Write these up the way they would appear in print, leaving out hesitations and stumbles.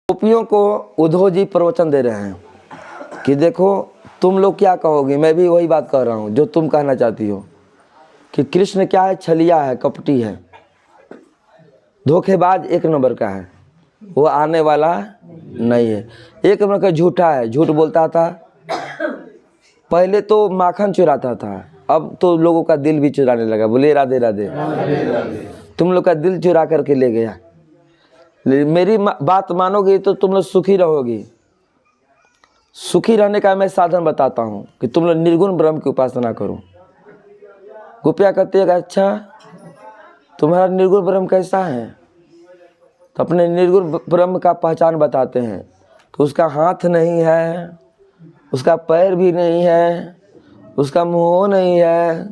गोपियों को उद्धव जी प्रवचन दे रहे हैं कि देखो तुम लोग क्या कहोगे। मैं भी वही बात कह रहा हूँ जो तुम कहना चाहती हो कि कृष्ण क्या है, छलिया है, कपटी है, धोखेबाज एक नंबर का है, वो आने वाला नहीं है, एक नंबर का झूठा है, झूठ बोलता था। पहले तो माखन चुराता था, अब तो लोगों का दिल भी चुराने लगा। बोले राधे राधे। तुम लोग का दिल चुरा करके ले गया। मेरी बात मानोगे तो तुम लोग सुखी रहोगी। सुखी रहने का मैं साधन बताता हूँ कि तुम लोग निर्गुण ब्रह्म की उपासना करो। गोपिया कहती है अच्छा तुम्हारा निर्गुण ब्रह्म कैसा है, तो अपने निर्गुण ब्रह्म का पहचान बताते हैं कि उसका हाथ नहीं है, उसका पैर भी नहीं है, उसका मुँह नहीं है,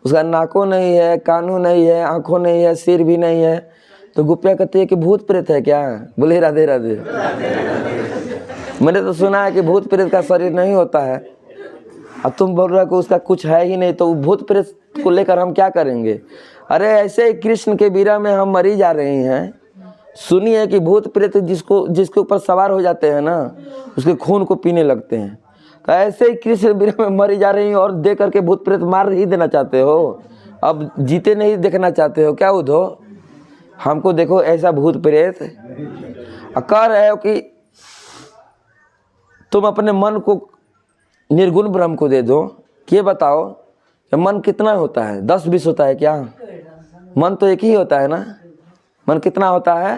उसका नाको नहीं है, कानों नहीं है, आँखों नहीं है, सिर भी नहीं है। तो गोपिया कहती है कि भूत प्रेत है क्या। बोले राधे राधे। मैंने तो सुना है कि भूत प्रेत का शरीर नहीं होता है, अब तुम बोल रहे हो कि उसका कुछ है ही नहीं, तो भूत प्रेत को लेकर हम क्या करेंगे। अरे ऐसे ही कृष्ण के बीरा में हम मरी जा रहे हैं। सुनिए कि भूत प्रेत जिसके ऊपर सवार हो जाते हैं ना, उसके खून को पीने लगते हैं। तो ऐसे ही कृष्ण बीरा में मरी जा रही हैं और दे करके भूत प्रेत मार ही देना चाहते हो। अब जीते नहीं देखना चाहते हो क्या उद्धव। हमको देखो ऐसा भूत प्रेत कह रहे हो कि तुम अपने मन को निर्गुण ब्रह्म को दे दो। ये बताओ कि मन कितना होता है, 10-20 होता है क्या। मन तो एक ही होता है ना। मन कितना होता है,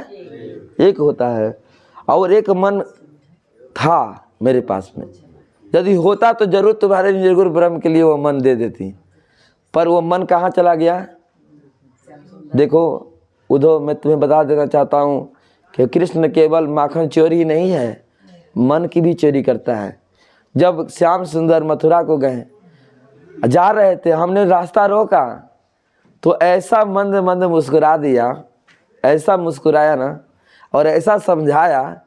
एक होता है। और एक मन था मेरे पास में, यदि होता तो जरूर तुम्हारे निर्गुण ब्रह्म के लिए वो मन दे देती, पर वो मन कहाँ चला गया। देखो उद्धव, मैं तुम्हें बता देना चाहता हूँ कि कृष्ण केवल माखन चोरी नहीं है, मन की भी चोरी करता है। जब श्याम सुंदर मथुरा को गए, जा रहे थे, हमने रास्ता रोका तो ऐसा मंद मंद मुस्कुरा दिया, ऐसा मुस्कुराया ना, और ऐसा समझाया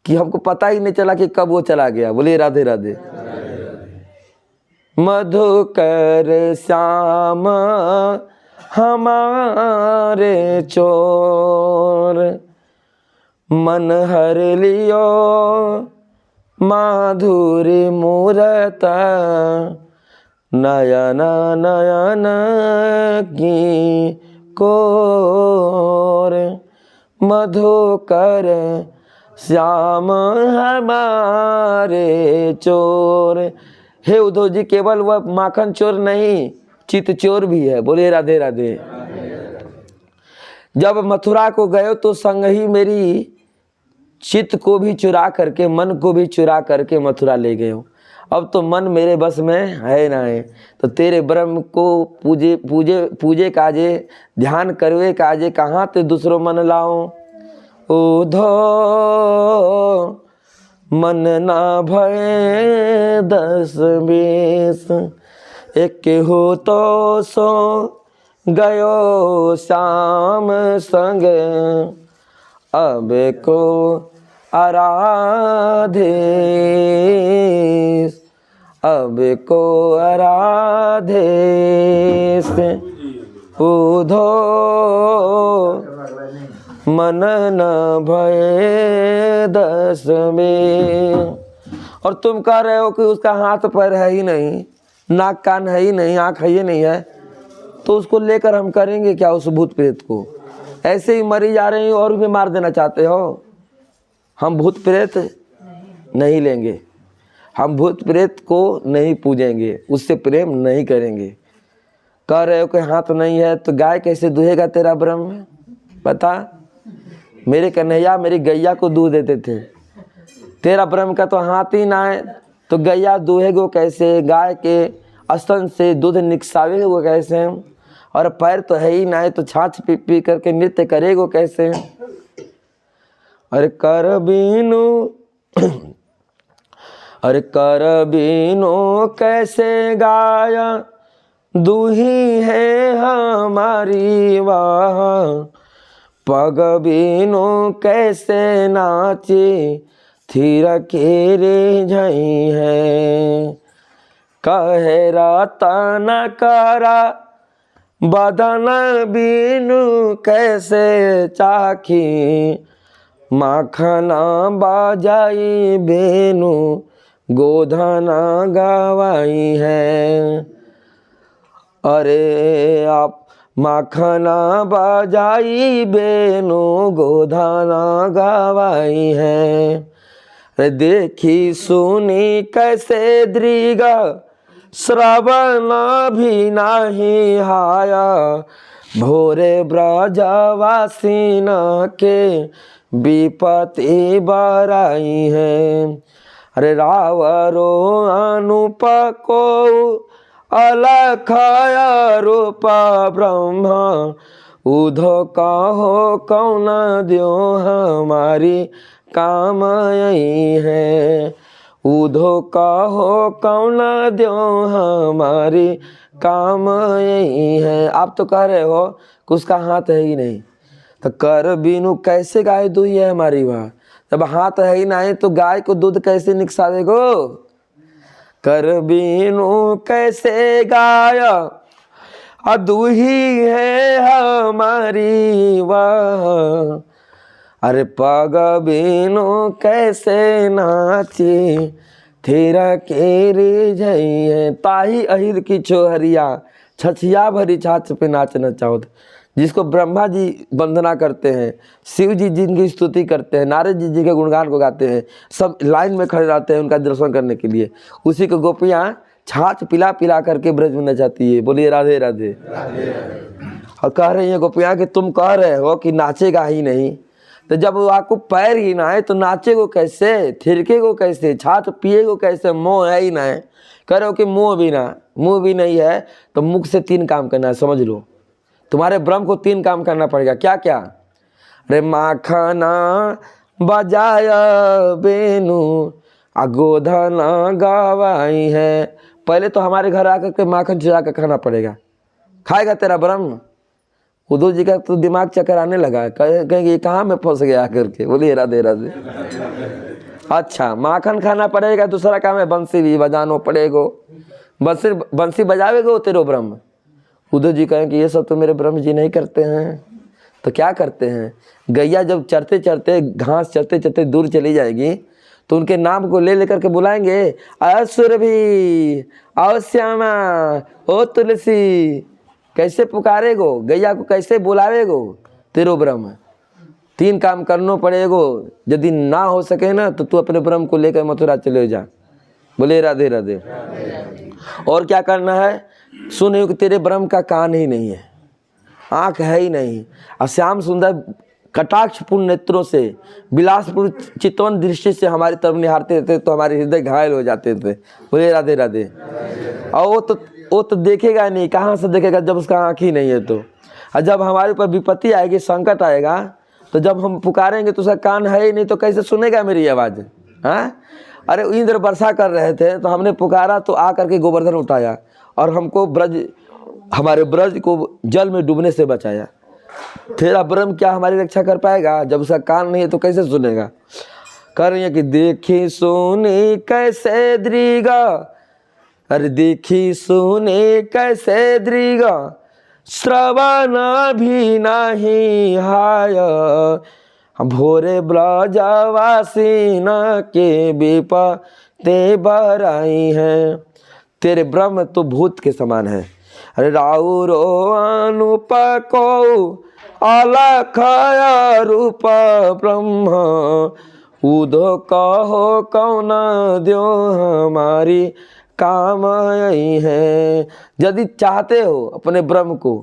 कि हमको पता ही नहीं चला कि कब वो चला गया। बोलिए राधे राधे। मधुकर श्याम हमारे चोर, मन हर लियो माधुरी मूरत, नयन नयन की कोर, मधुकर श्याम हमारे चोर। हे उद्धव जी, केवल वह माखन चोर नहीं, चित चोर भी है। बोले राधे राधे। जब मथुरा को गए तो संग ही मेरी चित्त को भी चुरा करके, मन को भी चुरा करके मथुरा ले गए हो। अब तो मन मेरे बस में है ना है, तो तेरे ब्रह्म को पूजे पूजे पूजे काजे, ध्यान करवे काजे, कहाँ ते दूसरों मन लाओ। उद्धव मन ना भय 10-20, एक हो तो सो गयो श्याम संग, अब को आराधे, अब को आराधे। उद्धव मन न भय 10-20। और तुम कह रहे हो कि उसका हाथ पैर है ही नहीं, नाक कान है ही नहीं, आँख है ही नहीं है, तो उसको लेकर हम करेंगे क्या उस भूत प्रेत को। ऐसे ही मरी जा रही और भी मार देना चाहते हो। हम भूत प्रेत नहीं लेंगे, हम भूत प्रेत को नहीं पूजेंगे, उससे प्रेम नहीं करेंगे। कह रहे हो कि हाथ नहीं है तो गाय कैसे दुहेगा तेरा ब्रह्म। पता, मेरे कन्हैया मेरी गैया को दूध देते थे, तेरा ब्रह्म का तो हाथ ही ना है, तो गैया दूहेगो कैसे, गाय के स्तन से दूध निकसावेगो कैसे, और पैर तो है ही ना है, तो छाछ पी पी करके नृत्य करेगो कैसे। अरे कर बीनू अरे कर बीनू कैसे गाया, दूही है हमारी वाह, पग बीनू कैसे नाची, थीर के रे झई है, कहे रतन करा बदन बीनू कैसे चाखी, माखना बाजाई बेनु गोधना गवाई है। अरे आप माखना बाजाई बेनु गोधना गवाई है। अरे देखी सुनी कैसे दृगा श्रवण भी नहीं हाया। भोरे ब्रजवासी न के विपत्ति बराई है। अरे रावरो अनुप को अलख रूप ब्रह्मा उधो कहो कौन द्यो हमारी काम यही है। उधो कहो कौन द्यो हमारी काम यही है। आप तो कह रहे हो कि उसका हाथ है ही नहीं, तो कर बिनु कैसे गाय दुही है हमारी वहाँ। जब हाथ है ही नहीं तो गाय को दूध कैसे निकसावेगो। कर बिनु कैसे गाय दुही है हमारी वह। अरे पग बिनु कैसे नाची तेरा केरे जइए। ताही अहिर की छोहरिया छछिया भरी छाछ पे नाचना चाहो। जिसको ब्रह्मा जी वंदना करते हैं, शिव जी जिनकी स्तुति करते हैं, नारद जी के गुणगान को गाते हैं, सब लाइन में खड़े रहते हैं उनका दर्शन करने के लिए। उसी को गोपियाँ छाछ पिला पिला करके ब्रज में नचाती है। बोलिए राधे राधे। और कह रही है गोपियाँ कि तुम कह रहे हो कि नाचेगा ही नहीं, तो जब वो आपको पैर ही ना है तो नाचेगो कैसे, थिरकेगो कैसे, छाछ पिएगो कैसे। मुँह है ही ना है, कह रहे हो कि मुँह भी नहीं है तो मुख से 3 काम करना है। समझ लो तुम्हारे ब्रह्म को 3 काम करना पड़ेगा। क्या क्या? अरे माखना बजाया बेनु गोधना गवाई है। पहले तो हमारे घर आकर के माखन चुरा कर खाना पड़ेगा। खाएगा तेरा ब्रह्म? उद्धव जी का तो दिमाग चक्कर आने लगा, कहेंगे ये कहाँ में फंस गया करके। बोलिए राधे राधे। अच्छा माखन खाना पड़ेगा, दूसरा काम है बंसी भी बजानो पड़ेगो। बंसी बजावेगो तेरो ब्रह्म। उद्धव जी कहें कि ये सब तो मेरे ब्रह्म जी नहीं करते हैं, तो क्या करते हैं? गैया जब चरते चरते घास चरते चरते दूर चली जाएगी तो उनके नाम को ले लेकर के बुलाएंगे, असुर भी, आओ श्यामा, ओ तुलसी। कैसे पुकारेगो गैया को, कैसे बुलावेगो तेरो ब्रह्म? 3 काम करना पड़ेगो। यदि ना हो सके ना तो तू अपने ब्रह्म को लेकर मथुरा चले जा। बोले राधे राधे। और क्या करना है? सुनियो कि तेरे ब्रह्म का कान ही नहीं है, आँख है ही नहीं, और श्याम सुंदर कटाक्षपूर्ण नेत्रों से विलासपूर्ण चितवन दृष्टि से हमारी तरफ निहारते थे तो हमारे हृदय घायल हो जाते थे। बोले राधे राधे। और वो तो देखेगा नहीं, कहाँ से देखेगा जब उसका आँख ही नहीं है तो। और जब हमारे ऊपर विपत्ति आएगी, संकट आएगा, तो जब हम पुकारेंगे तो उसका कान है ही नहीं तो कैसे सुनेगा मेरी आवाज़? हाँ, अरे इंद्र वर्षा कर रहे थे तो हमने पुकारा तो आ करके गोवर्धन उठाया और हमको हमारे ब्रज को जल में डूबने से बचाया। तेरा ब्रह्म क्या हमारी रक्षा कर पाएगा? जब उसका कान नहीं है तो कैसे सुनेगा? कर रही है कि देखी सुनी कैसे दृगा। अरे देखी सुनी कैसे दृगा श्रवण भी नहीं हाय। भोरे ब्रजवासी न के विपत्ति बराई है। तेरे ब्रह्म तो भूत के समान है। अरे राउरो अनुप को अलख रूप ब्रह्म उधो कहो कौन द्यो हमारी काम यही है। यदि चाहते हो अपने ब्रह्म को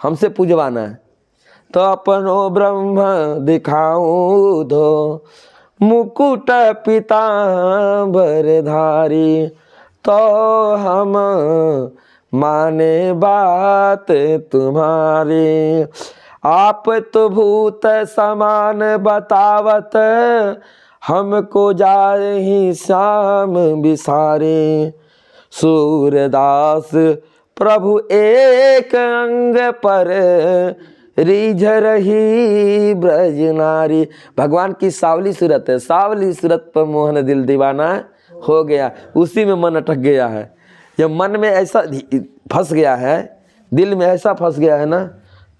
हमसे पूजवाना है तो अपनो ब्रह्म दिखाऊं धो मुकुट पीतांबर धारी। तो हम माने बात तुम्हारी। आप तो भूत समान बतावत हमको जाहि श्याम बिसारे। सूरदास प्रभु एक अंग पर रिझ रही ब्रज नारी। भगवान की सावली सूरत है, सावली सूरत पर मोहन दिल दीवाना हो गया। उसी में मन अटक गया है। जब मन में ऐसा फंस गया है, दिल में ऐसा फंस गया है ना,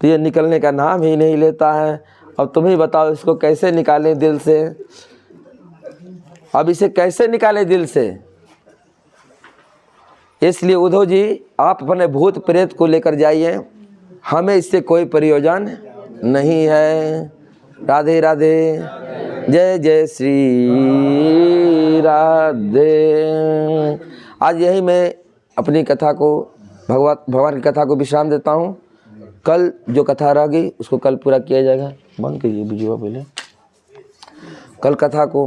तो ये निकलने का नाम ही नहीं लेता है। अब तुम ही बताओ इसको कैसे निकालें दिल से। अब इसे कैसे निकालें दिल से। इसलिए उद्धव जी आप अपने भूत प्रेत को लेकर जाइए, हमें इससे कोई प्रयोजन नहीं है। राधे राधे, जय जय श्री राधे। आज यही मैं अपनी कथा को भगवान की कथा को विश्राम देता हूँ। कल जो कथा रह गई उसको कल पूरा किया जाएगा। बंद कीजिए वीडियो पहले। कल कथा को